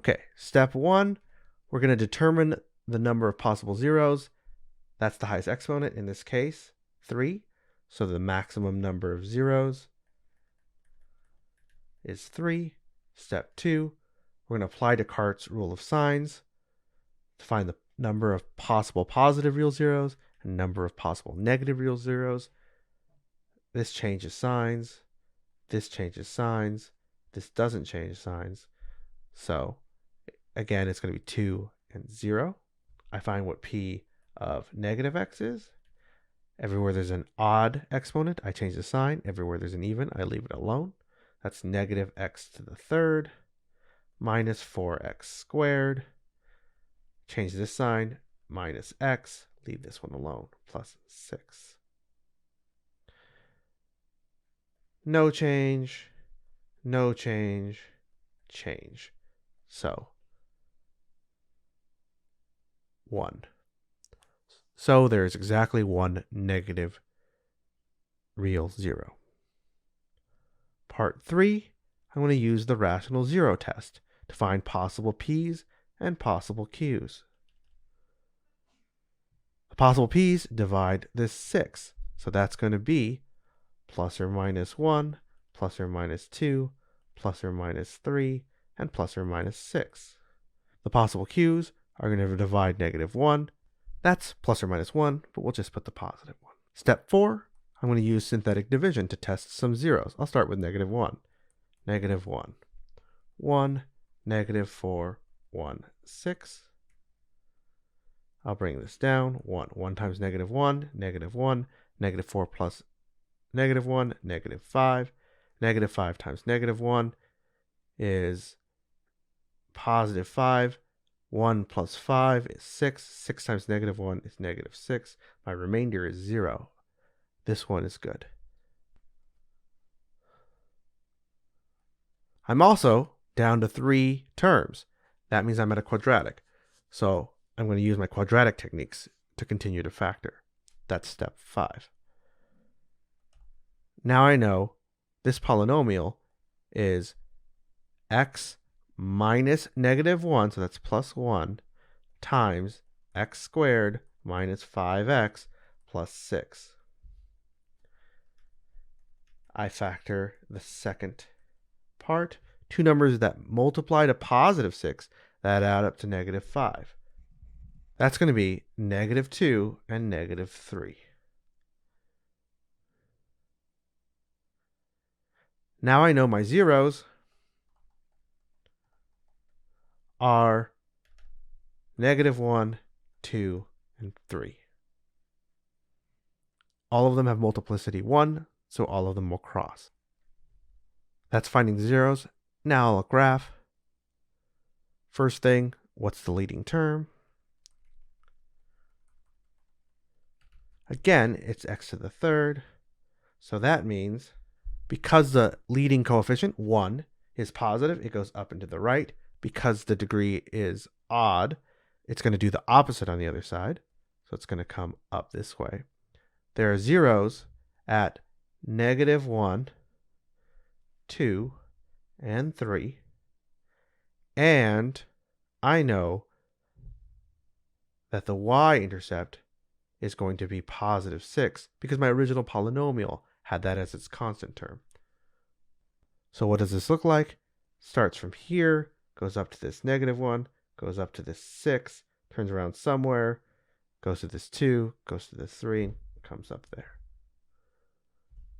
Okay, step 1, we're going to determine the number of possible zeros. That's the highest exponent, in this case, 3. So the maximum number of zeros is 3. Step 2, we're going to apply Descartes' rule of signs to find the number of possible positive real zeros and number of possible negative real zeros. This changes signs. This changes signs. This doesn't change signs. So again, it's going to be 2 and 0. I find what p of negative x is. Everywhere there's an odd exponent, I change the sign. Everywhere there's an even, I leave it alone. That's negative x to the third minus 4x squared. Change this sign, minus x, leave this one alone, plus 6. No change, no change, change. So 1. So there is exactly one negative real zero. Part 3, I'm going to use the rational zero test to find possible p's and possible q's. The possible p's divide this 6, so that's going to be plus or minus 1, plus or minus 2, plus or minus 3, and plus or minus 6. The possible q's are going to divide negative 1. That's plus or minus 1, but we'll just put the positive 1. Step 4, I'm going to use synthetic division to test some zeros. I'll start with negative 1. Negative 1. 1, negative 4, 1, 6. I'll bring this down. 1. 1 times negative 1, negative 1. Negative 4 plus negative 1, negative 5. Negative 5 times negative 1 is positive 5. 1 plus 5 is 6. 6 times negative 1 is negative 6. My remainder is 0. This one is good. I'm also down to 3 terms. That means I'm at a quadratic. So I'm going to use my quadratic techniques to continue to factor. That's step 5. Now I know this polynomial is x minus negative 1, so that's plus 1, times x squared minus 5x plus 6. I factor the second part. Two numbers that multiply to positive 6 that add up to negative 5. That's going to be negative 2 and negative 3. Now I know my zeros are negative 1, 2, and 3. All of them have multiplicity 1, so all of them will cross. That's finding zeros. Now I'll graph. First thing, what's the leading term? Again, it's x to the third. So that means because the leading coefficient, 1, is positive, it goes up and to the right. Because the degree is odd, it's going to do the opposite on the other side. So it's going to come up this way. There are zeros at negative 1, 2, and 3. And I know that the y-intercept is going to be positive 6 because my original polynomial had that as its constant term. So what does this look like? Starts from here, goes up to this negative 1, goes up to this 6, turns around somewhere, goes to this 2, goes to this 3, comes up there.